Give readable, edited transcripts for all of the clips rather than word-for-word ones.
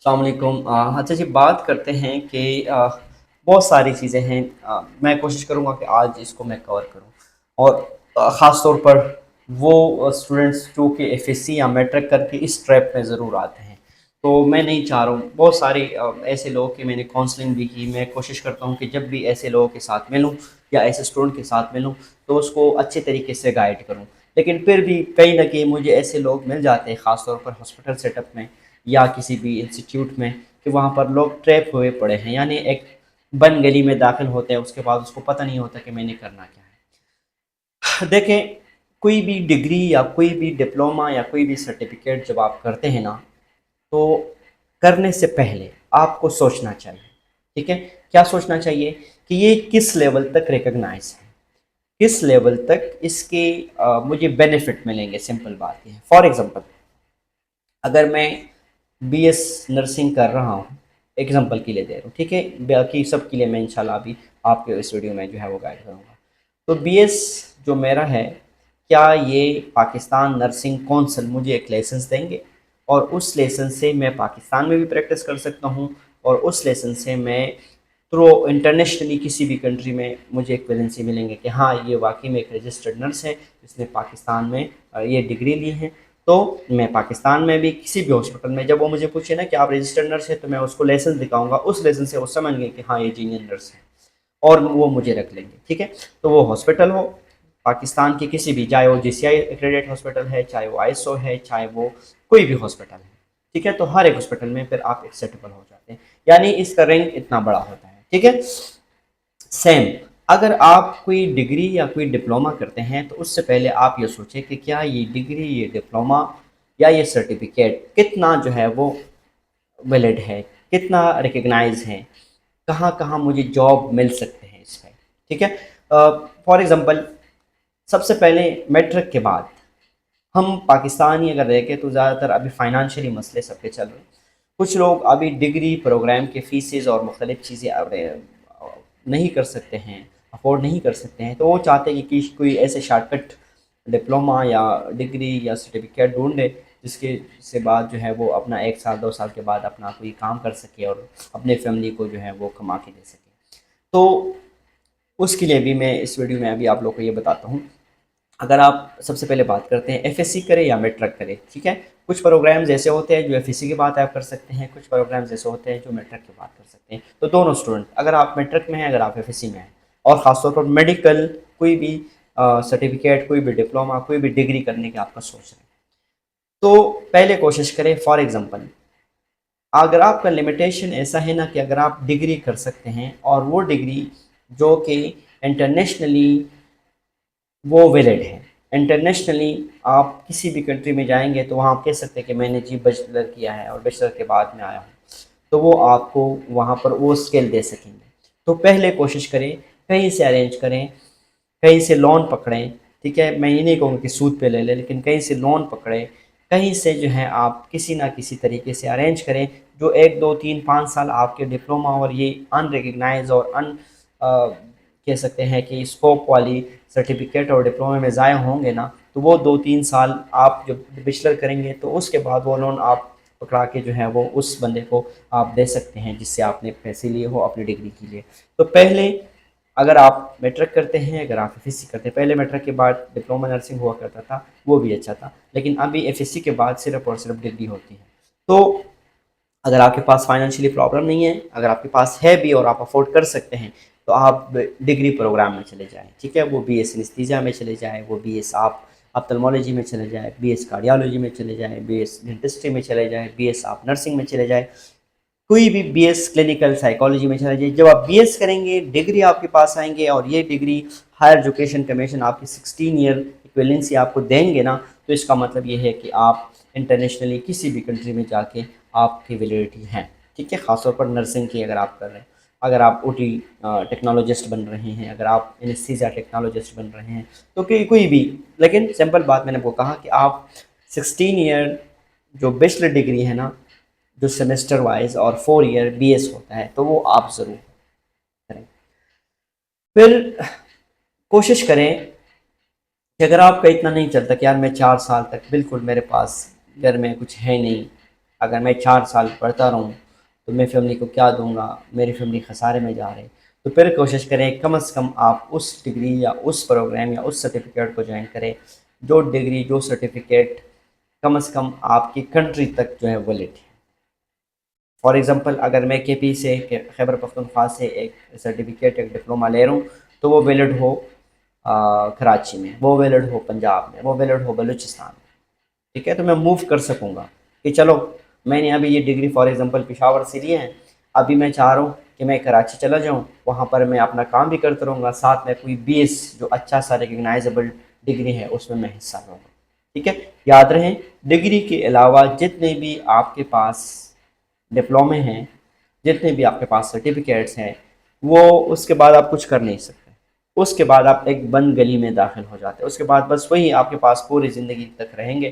अस्सलाम वालेकुम। अच्छा जी, बात करते हैं कि बहुत सारी चीज़ें हैं। मैं कोशिश करूँगा कि आज इसको मैं कवर करूँ और ख़ास तौर पर वो स्टूडेंट्स जो कि एफएससी या मैट्रिक करके इस ट्रैप में ज़रूर आते हैं। तो मैं नहीं चाह रहा हूँ बहुत सारे ऐसे लोग कि मैंने काउंसलिंग भी की। मैं कोशिश करता हूँ कि जब भी ऐसे लोगों के साथ मिलूँ या ऐसे स्टूडेंट के साथ मिलूँ तो उसको अच्छे तरीके से गाइड करूँ। लेकिन फिर भी कहीं न कहीं मुझे ऐसे लोग मिल जाते हैं, ख़ास तौर पर हॉस्पिटल सेटअप में या किसी भी इंस्टीट्यूट में, कि वहाँ पर लोग ट्रैप हुए पड़े हैं, यानी एक बंद गली में दाखिल होते हैं, उसके बाद उसको पता नहीं होता कि मैंने करना क्या है। देखें, कोई भी डिग्री या कोई भी डिप्लोमा या कोई भी सर्टिफिकेट जब आप करते हैं ना, तो करने से पहले आपको सोचना चाहिए। ठीक है? क्या सोचना चाहिए कि ये किस लेवल तक रिकॉग्नाइज है, किस लेवल तक इसके मुझे बेनिफिट मिलेंगे। सिंपल बात ये है। फॉर एग्जांपल, अगर मैं बीएस नर्सिंग कर रहा हूँ, एग्जांपल के लिए दे रहा हूँ, ठीक है, बाकी सब के लिए मैं इंशाल्लाह अभी आपके इस वीडियो में जो है वो गाइड करूँगा। तो बीएस जो मेरा है, क्या ये पाकिस्तान नर्सिंग कौंसिल मुझे एक लाइसेंस देंगे और उस लाइसेंस से मैं पाकिस्तान में भी प्रैक्टिस कर सकता हूँ और उस लाइसेंस से मैं थ्रू इंटरनेशनली किसी भी कंट्री में मुझे एक वैकेंसी मिलेंगे कि हाँ, ये वाकई में एक रजिस्टर्ड नर्स है, इसने पाकिस्तान में ये डिग्री ली है। तो मैं पाकिस्तान में भी किसी भी हॉस्पिटल में जब वो मुझे पूछे ना कि आप रजिस्टर्ड नर्स है, तो मैं उसको लाइसेंस दिखाऊंगा, उस लाइसेंस से वो समझ गए कि हाँ, ये जीनियर नर्स है और वो मुझे रख लेंगे। ठीक है? तो वो हॉस्पिटल हो पाकिस्तान के किसी भी, चाहे वो जीसीआई एक्रेडिटेड हॉस्पिटल है, चाहे वो आईएसओ है, चाहे वो कोई भी हॉस्पिटल है। ठीक है? तो हर एक हॉस्पिटल में फिर आप एक्सेप्टेबल हो जाते हैं, यानी इसका रैंक इतना बड़ा होता है। ठीक है? सेम, अगर आप कोई डिग्री या कोई डिप्लोमा करते हैं तो उससे पहले आप ये सोचें कि क्या ये डिग्री, ये डिप्लोमा या ये सर्टिफिकेट कितना जो है वो वैलिड है, कितना रिकग्नाइज है, कहाँ कहाँ मुझे जॉब मिल सकते हैं इसमें। ठीक है? फॉर एग्जांपल, सबसे पहले मैट्रिक के बाद हम पाकिस्तान ही अगर देखें तो ज़्यादातर अभी फाइनेंशियली मसले सबके चल रहे हैं। कुछ लोग अभी डिग्री प्रोग्राम के फीसेस और मुख्तलिफ चीज़ें नहीं कर सकते हैं, अफोर्ड नहीं कर सकते हैं, तो वो चाहते हैं कि कोई ऐसे शॉर्टकट डिप्लोमा या डिग्री या सर्टिफिकेट ढूंढे जिसके से बाद जो है वो अपना 1 साल 2 साल के बाद अपना कोई काम कर सके और अपने फैमिली को जो है वो कमा के दे सके। तो उसके लिए भी मैं इस वीडियो में अभी आप लोग को ये बताता हूँ। अगर आप सबसे पहले बात करते हैं एफएससी करें या मैट्रिक करें, ठीक है? कुछ प्रोग्राम्स ऐसे होते हैं जो एफएससी के बाद आप कर सकते हैं, कुछ प्रोग्राम्स ऐसे होते हैं जो मैट्रिक के बाद कर सकते हैं। तो दोनों स्टूडेंट, अगर आप मैट्रिक में हैं, अगर आप एफएससी में हैं, और ख़ासतौर पर मेडिकल कोई भी सर्टिफिकेट, कोई भी डिप्लोमा, कोई भी डिग्री करने की आपका सोच रहे हैं, तो पहले कोशिश करें। फॉर एग्जांपल, अगर आपका लिमिटेशन ऐसा है ना कि अगर आप डिग्री कर सकते हैं और वो डिग्री जो कि इंटरनेशनली वो वैलिड है, इंटरनेशनली आप किसी भी कंट्री में जाएंगे तो वहाँ आप कह सकते हैं कि मैंने जी बैचलर किया है और बैचलर के बाद में आया हूँ, तो वो आपको वहाँ पर वो स्किल दे सकेंगे। तो पहले कोशिश करें, कहीं से अरेंज करें, कहीं से लोन पकड़ें। ठीक है? मैं ये नहीं कहूँगा कि सूद पे ले लें, लेकिन कहीं से लोन पकड़ें, कहीं से जो है आप किसी ना किसी तरीके से अरेंज करें जो 1 2 3 5 साल आपके डिप्लोमा और ये अनरिकग्नाइज और कह सकते हैं कि स्कोप वाली सर्टिफिकेट और डिप्लोमा में ज़ाया होंगे ना, तो वो 2 3 साल आप जब बैचलर करेंगे तो उसके बाद वो लोन आप पकड़ा के जो है वो उस बंदे को आप दे सकते हैं जिससे आपने पैसे लिए हो अपनी डिग्री के लिए। तो पहले अगर आप मैट्रिक करते हैं, अगर आप एफएससी करते हैं, पहले मैट्रिक के बाद डिप्लोमा नर्सिंग हुआ करता था, वो भी अच्छा था, लेकिन अभी एफएससी के बाद सिर्फ और सिर्फ डिग्री होती है। तो अगर आपके पास फाइनेंशियली प्रॉब्लम नहीं है, अगर आपके पास है भी और आप अफोर्ड कर सकते हैं, तो आप डिग्री प्रोग्राम में चले जाएँ। ठीक है? वो बीएस एनेस्थीसिया में चले जाएँ, वो बीएस आप ऑप्थेल्मोलॉजी में चले जाएँ, बीएस कार्डियोलॉजी में चले जाएँ, बीएस डेंटिस्ट्री में चले जाएँ, बीएस आप नर्सिंग में चले जाएँ, कोई भी बीएस क्लिनिकल साइकोलॉजी में चले जाइए। जब आप बीएस करेंगे, डिग्री आपके पास आएंगे और ये डिग्री हायर एजुकेशन कमीशन आपकी 16 ईयर इक्विवेलेंसी आपको देंगे ना, तो इसका मतलब ये है कि आप इंटरनेशनली किसी भी कंट्री में जाके आपकी वैलिडिटी है। ठीक है? ख़ासतौर पर नर्सिंग की अगर आप कर रहे हैं, अगर आप ओटी टेक्नोलॉजिस्ट बन रहे हैं, अगर आप एनेस्थीसिया टेक्नोलॉजिस्ट बन रहे हैं, तो कोई भी, लेकिन सिंपल बात मैंने वो कहा कि आप 16 ईयर जो बैचलर डिग्री है ना, जो सेमेस्टर वाइज और 4 ईयर बीएस होता है, तो वो आप ज़रूर करें। फिर कोशिश करें कि अगर आपका इतना नहीं चलता कि यार मैं 4 साल तक बिल्कुल मेरे पास घर में कुछ है नहीं, अगर मैं 4 साल पढ़ता रहूँ तो मैं फैमिली को क्या दूंगा, मेरी फैमिली खसारे में जा रही। तो फिर कोशिश करें कम से कम आप उस डिग्री या उस प्रोग्राम या उस सर्टिफिकेट को ज्वाइन करें जो डिग्री जो सर्टिफिकेट कम से कम आपकी कंट्री तक जो है वैलिड है। फॉर एग्जांपल अगर मैं केपी से खैबर पख्तूनख्वा से एक सर्टिफिकेट एक डिप्लोमा ले रहा हूँ तो वो वैलिड हो कराची में, वो वैलिड हो पंजाब में, वो वैलिड हो बलूचिस्तान में। ठीक है, तो मैं मूव कर सकूँगा कि चलो मैंने अभी ये डिग्री फॉर एग्जांपल पेशावर से ली है, अभी मैं चाह रहा हूँ कि मैं कराची चला जाऊँ, वहाँ पर मैं अपना काम भी करता रहूँगा, साथ में कोई बीएस जो अच्छा सा रिकग्नाइजेबल डिग्री है उसमें मैं हिस्सा लूँगा। ठीक है, याद रहे डिग्री के अलावा जितने भी आपके पास डिप्लोमे हैं, जितने भी आपके पास सर्टिफिकेट्स हैं, वो उसके बाद आप कुछ कर नहीं सकते। उसके बाद आप एक बंद गली में दाखिल हो जाते हैं, उसके बाद बस वही आपके पास पूरी ज़िंदगी तक रहेंगे।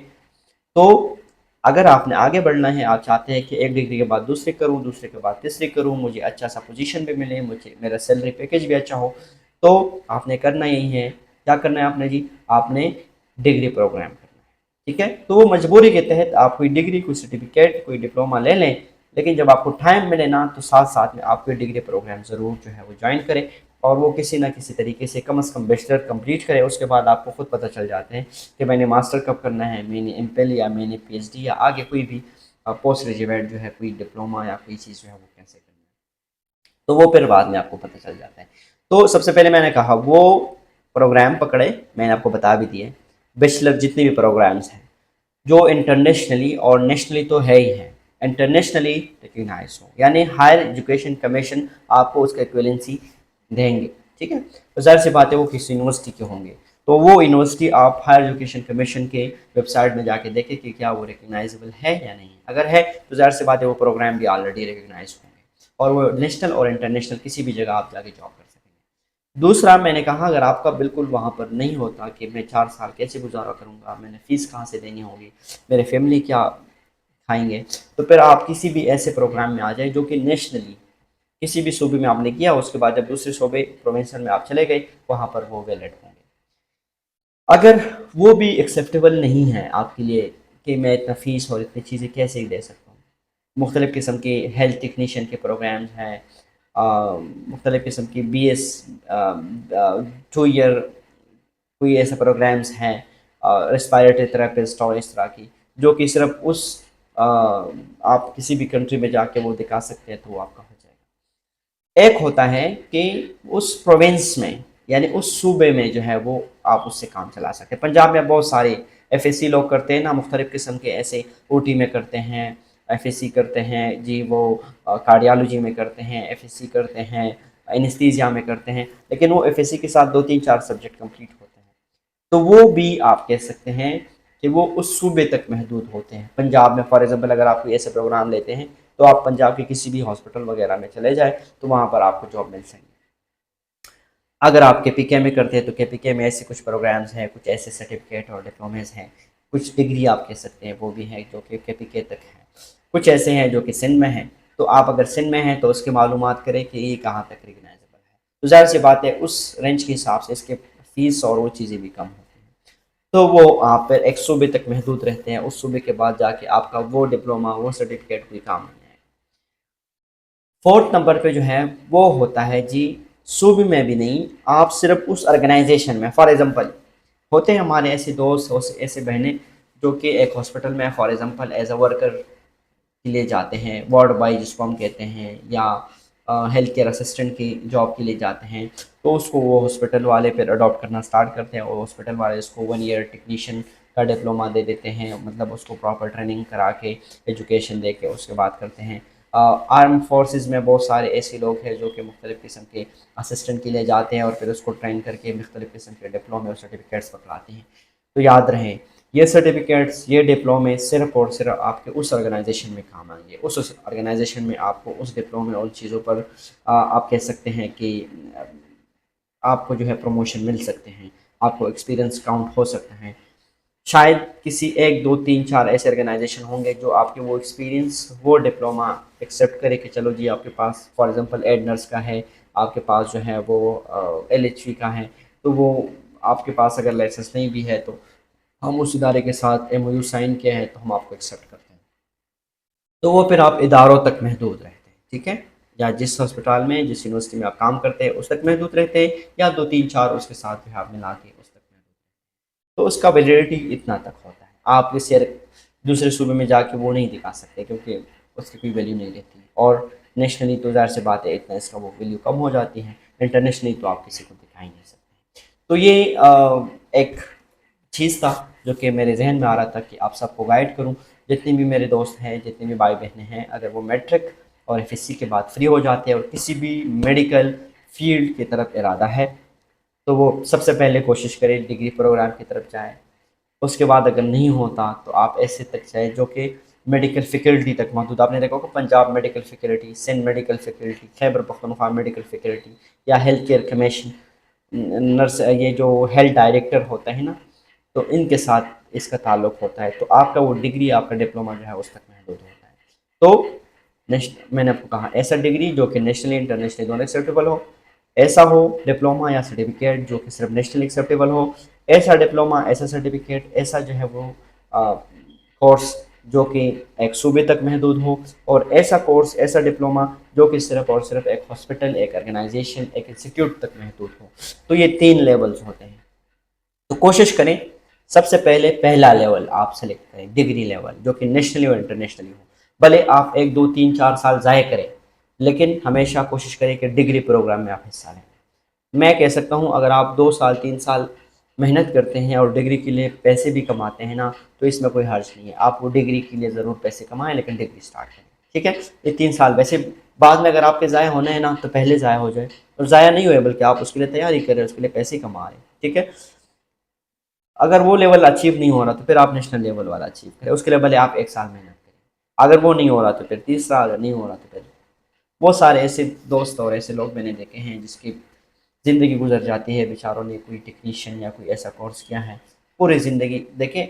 तो अगर आपने आगे बढ़ना है, आप चाहते हैं कि एक डिग्री के बाद दूसरी करूँ, दूसरे के बाद तीसरी करूँ, मुझे अच्छा सा पोजीशन भी मिले, मुझे मेरा सैलरी पैकेज भी अच्छा हो, तो आपने करना यही है। क्या करना है आपने जी? आपने डिग्री प्रोग्राम करना है। ठीक है, तो वो मजबूरी के तहत आप कोई डिग्री, कोई सर्टिफिकेट, कोई डिप्लोमा ले लें, लेकिन जब आपको टाइम मिले ना तो साथ साथ में आप कोई डिग्री प्रोग्राम ज़रूर जो है वो ज्वाइन करें, और वो किसी ना किसी तरीके से कम बैचलर कंप्लीट करें। उसके बाद आपको खुद पता चल जाते हैं कि मैंने मास्टर कब करना है, मैंने एमफिल या मैंने पीएचडी या आगे कोई भी पोस्ट ग्रेजुएट जो है कोई डिप्लोमा या कोई चीज़ जो है वो कैसे करना है, तो वो फिर बाद में आपको पता चल जाता है। तो सबसे पहले मैंने कहा वो प्रोग्राम पकड़े, मैंने आपको बता भी दिए बैचलर जितने भी प्रोग्राम्स हैं जो इंटरनेशनली और नेशनली तो है ही है, इंटरनेशनली रिकग्नाइज हो, यानी हायर एजुकेशन कमीशन आपको उसका इक्विवेलेंसी देंगे। ठीक है, तो जाहिर सी बात है वो किसी यूनिवर्सिटी के होंगे, तो वो यूनिवर्सिटी आप हायर एजुकेशन कमीशन के वेबसाइट में जाके देखें कि क्या वो रिकग्नाइजेबल है या नहीं। अगर है तो जाहिर सी बात है वो प्रोग्राम भी ऑलरेडी रिकग्नाइज होंगे और वो नेशनल और इंटरनेशनल किसी भी जगह आप जाके जॉब कर सकेंगे। दूसरा मैंने कहा अगर आपका बिल्कुल वहाँ पर नहीं होता कि मैं 4 साल कैसे गुजारा करूँगा, मैंने फ़ीस कहाँ से देनी होगी, मेरे फैमिली क्या खाएंगे, तो फिर आप किसी भी ऐसे प्रोग्राम में आ जाए जो कि नेशनली किसी भी सूबे में आपने किया, उसके बाद जब दूसरे सूबे प्रोविंशन में आप चले गए वहाँ पर वो वैलिड होंगे। अगर वो भी एक्सेप्टेबल नहीं है आपके लिए कि मैं इतना फ़ीस और इतनी चीज़ें कैसे दे सकता हूँ, मुख्तलिफ़ किस्म के हेल्थ टेक्नीशियन के प्रोग्राम्स हैं, मुख्तलिफ़ किस्म की BS 2 ईयर कोई ऐसे प्रोग्राम्स हैं, रेस्पायरेटरी थेरेपिस्ट और इस तरह की, जो कि सिर्फ उस आप किसी भी कंट्री में जाके वो दिखा सकते हैं तो वो आपका हो जाएगा। एक होता है कि उस प्रोविंस में यानी उस सूबे में जो है वो आप उससे काम चला सकते हैं। पंजाब में बहुत सारे FSC लोग करते हैं ना, मुख्तलिफ़ किस्म के ऐसे OT में करते हैं, FSC करते हैं जी, वो कार्डियोलॉजी में करते हैं, FSC करते हैं, एनेस्थीसिया में करते हैं, लेकिन वो FSC के साथ 2 3 4 सब्जेक्ट कंप्लीट होते हैं, तो वो भी आप कह सकते हैं कि वो उस सूबे तक महदूद होते हैं। पंजाब में फॉर एग्जांपल अगर आप कोई ऐसे प्रोग्राम लेते हैं तो आप पंजाब के किसी भी हॉस्पिटल वगैरह में चले जाए तो वहाँ पर आपको जॉब मिल सकेगी। अगर आप KPK में करते हैं तो KPK में ऐसे कुछ प्रोग्राम्स हैं, कुछ ऐसे सर्टिफिकेट और डिप्लोमेस हैं, कुछ डिग्री आप कह सकते हैं वो भी हैं जो कि KPK तक हैं, कुछ ऐसे हैं जो कि सिंध में हैं। तो आप अगर सिंध में हैं तो उसकी मालूमात करें कि ये कहाँ तक रिकग्नाइजेबल है, तो ज़ाहिर सी बात है उस रेंज के हिसाब से इसके फ़ीस और वो चीज़ें भी कम होती हैं, तो वो आप फिर एक सूबे तक महदूद रहते हैं, उस सूबे के बाद जाके आपका वो डिप्लोमा वो सर्टिफिकेट कोई काम नहीं आएगा। फोर्थ नंबर पे जो है वो होता है जी सूबे में भी नहीं, आप सिर्फ उस ऑर्गेनाइजेशन में, फॉर एग्जांपल होते हैं हमारे ऐसे दोस्त और ऐसे बहनें जो कि एक हॉस्पिटल में for example as a worker के लिए जाते हैं, वार्ड बॉय जिसको हम कहते हैं, या हेल्थ केयर असिस्टेंट की जॉब के लिए जाते हैं, तो उसको वो हॉस्पिटल वाले फिर अडॉप्ट करना स्टार्ट करते हैं और हॉस्पिटल वाले उसको 1 ईयर टेक्नीशियन का डिप्लोमा दे देते हैं, मतलब उसको प्रॉपर ट्रेनिंग करा के एजुकेशन दे के उसके बाद करते हैं। आर्म फोर्सेस में बहुत सारे ऐसे लोग हैं जो कि मुख्तलिफ़ किस्म के असिस्टेंट के लिए जाते हैं और फिर उसको ट्रेन करके मुख्तलिफ़ किस्म के डिप्लोमे और सर्टिफिकेट्स पकड़ाते हैं। तो याद रहें ये सर्टिफिकेट्स ये डिप्लोमे सिर्फ और सिर्फ आपके उस ऑर्गेनाइजेशन में काम आएंगे, उस ऑर्गेनाइजेशन में आपको उस डिप्लोमे और चीज़ों पर आप कह सकते हैं कि आपको जो है प्रमोशन मिल सकते हैं, आपको एक्सपीरियंस काउंट हो सकता है। शायद किसी 1 2 3 4 ऐसे ऑर्गेनाइजेशन होंगे जो आपके वो एक्सपीरियंस वो डिप्लोमा एक्सेप्ट करे कि चलो जी आपके पास फॉर एग्जांपल एड नर्स का है, आपके पास जो है वो LHV का है, तो वो आपके पास अगर लाइसेंस नहीं भी है तो हम उस इदारे के साथ MOU साइन किया है तो हम आपको एक्सेप्ट करते हैं। तो वो फिर आप इदारों तक महदूद रहते हैं, ठीक है? या जिस अस्पताल में, जिस यूनिवर्सिटी में आप काम करते हैं, उस तक महदूद रहते हैं, या 2, 3, 4 उसके साथ जो है आप मिला के उस तक महदूद, तो उसका वैलिडिटी इतना तक होता है। आप किसी दूसरे सूबे में जाके वो नहीं दिखा सकते, क्योंकि उसकी कोई वैल्यू नहीं रहती। और नेशनली तो ज़ाहिर सी बात है, इतना इसका वो वैल्यू कम हो जाती है। इंटरनेशनली तो आप किसी को दिखा ही नहीं सकते। तो ये एक चीज़ था जो कि मेरे जहन में आ रहा था कि आप सबको गाइड करूं। जितने भी मेरे दोस्त हैं, जितने भी भाई बहनें हैं, अगर वो मैट्रिक और एफएससी के बाद फ्री हो जाते हैं और किसी भी मेडिकल फील्ड की तरफ इरादा है, तो वो सबसे पहले कोशिश करें डिग्री प्रोग्राम की तरफ जाएँ। उसके बाद अगर नहीं होता तो आप ऐसे तक जाए जो कि मेडिकल फैकल्टी तक महदूद। आपने देखा होगा Punjab medical faculty, Sindh medical faculty, Khyber Pakhtunkhwa medical faculty, या हेल्थ केयर कमीशन, नर्स, ये जो हेल्थ डायरेक्टर होता है ना, तो इनके साथ इसका ताल्लुक होता है। तो आपका वो डिग्री, आपका डिप्लोमा जो है उस तक महदूद होता है। तो मैंने आपको कहा ऐसा डिग्री जो कि नेशनली इंटरनेशनली दोनों एक्सेप्टेबल हो, ऐसा हो डिप्लोमा या सर्टिफिकेट जो कि सिर्फ नेशनली एक्सेप्टेबल हो, ऐसा डिप्लोमा, ऐसा सर्टिफिकेट, ऐसा जो है वो कोर्स जो कि एक सूबे तक महदूद हो, और ऐसा कोर्स, ऐसा डिप्लोमा जो कि सिर्फ और सिर्फ एक हॉस्पिटल, एक ऑर्गेनाइजेशन, एक इंस्टीट्यूट तक महदूद हो। तो ये 3 लेवल्स होते हैं। तो कोशिश करें सबसे पहले पहला लेवल आप सेलेक्ट करें, डिग्री लेवल, जो कि नेशनली और इंटरनेशनली हो। भले आप 1, 2, 3, 4 साल ज़ाय करें, लेकिन हमेशा कोशिश करें कि डिग्री प्रोग्राम में आप हिस्सा लें। मैं कह सकता हूँ अगर आप 2 साल 3 साल मेहनत करते हैं और डिग्री के लिए पैसे भी कमाते हैं ना, तो इसमें कोई हर्ज नहीं है। आप वो डिग्री के लिए ज़रूर पैसे कमाएं, लेकिन डिग्री स्टार्ट करें, ठीक है? ये 3 साल वैसे बाद में अगर आपके ज़ाया होने हैं ना, तो पहले ज़ाया हो जाए, और ज़ाया नहीं हुए बल्कि आप उसके लिए तैयारी कर रहे हैं, उसके लिए पैसे कमा रहे हैं, ठीक है? अगर वो लेवल अचीव नहीं हो रहा तो फिर आप नेशनल लेवल वाला अचीव करें, उसके लिए भले आप 1 साल मेहनत करें। अगर वो नहीं हो रहा तो फिर तीसरा, अगर नहीं हो रहा तो फिर बहुत सारे ऐसे दोस्त और ऐसे लोग मैंने देखे हैं जिसकी ज़िंदगी गुजर जाती है, बेचारों ने कोई टेक्नीशियन या कोई ऐसा कोर्स किया है, पूरी ज़िंदगी। देखें,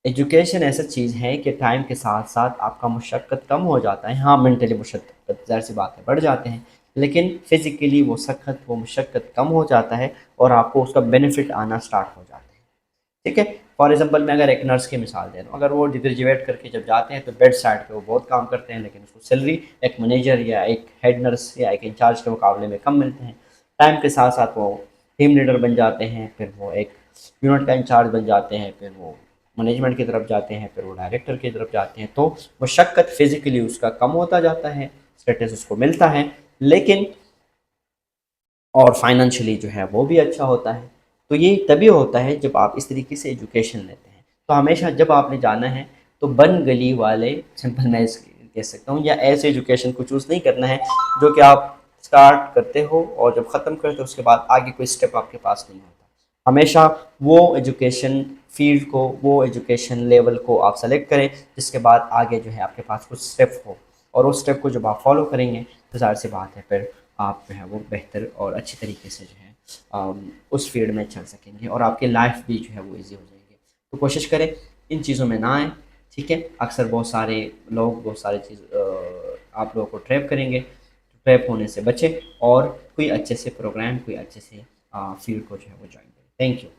एजुकेशन ऐसा चीज़ है कि टाइम के साथ साथ आपका मुशक्क़त कम हो जाता है। हाँ, मेंटली मुशक्क़त ज़ाहिर सी बात है बढ़ जाते हैं, लेकिन फ़िज़िकली वो सख्त, वो मुशक्क़त कम हो जाता है, और आपको उसका बेनिफिट आना स्टार्ट हो जाता है, ठीक है? फॉर एग्जांपल मैं अगर एक नर्स की मिसाल दे रहा हूँ, अगर वो ग्रेजुएट करके जब जाते हैं तो बेड साइड पे वो बहुत काम करते हैं, लेकिन उसको सैलरी एक मैनेजर या एक हेड नर्स या एक इंचार्ज के मुकाबले में कम मिलते हैं। टाइम के साथ साथ वो टीम लीडर बन जाते हैं, फिर वो एक यूनिट का इंचार्ज बन जाते हैं, फिर वो मैनेजमेंट की तरफ जाते हैं, फिर वो डायरेक्टर की तरफ जाते हैं। तो मुशक्क़त फिज़िकली उसका कम होता जाता है, स्टेटस उसको मिलता है, लेकिन और फाइनेंशियली जो है वो भी अच्छा होता है। तो ये तभी होता है जब आप इस तरीके से एजुकेशन लेते हैं। तो हमेशा जब आपने जाना है तो बन गली वाले, सिंपल मैं कह सकता हूँ, या ऐसे एजुकेशन को चूज़ नहीं करना है जो कि आप स्टार्ट करते हो और जब ख़त्म करते हो उसके बाद आगे कोई स्टेप आपके पास नहीं होता। हमेशा वो एजुकेशन फील्ड को, वो एजुकेशन लेवल को आप सेलेक्ट करें जिसके बाद आगे जो है आपके पास कुछ स्टेप हो, और उस स्टेप को जब आप फॉलो करेंगे तो ज़ाहिर सी बात है फिर आप जो है वो बेहतर और अच्छी तरीके से जो है उस फील्ड में चल सकेंगे, और आपकी लाइफ भी जो है वो ईजी हो जाएगी। तो कोशिश करें इन चीज़ों में ना आए, ठीक है? अक्सर बहुत सारे लोग बहुत सारी चीज़ आप लोगों को ट्रैप करेंगे, ट्रैप होने से बचें और कोई अच्छे से प्रोग्राम, कोई अच्छे से फील्ड को जो है वो ज्वाइन करें। Thank you.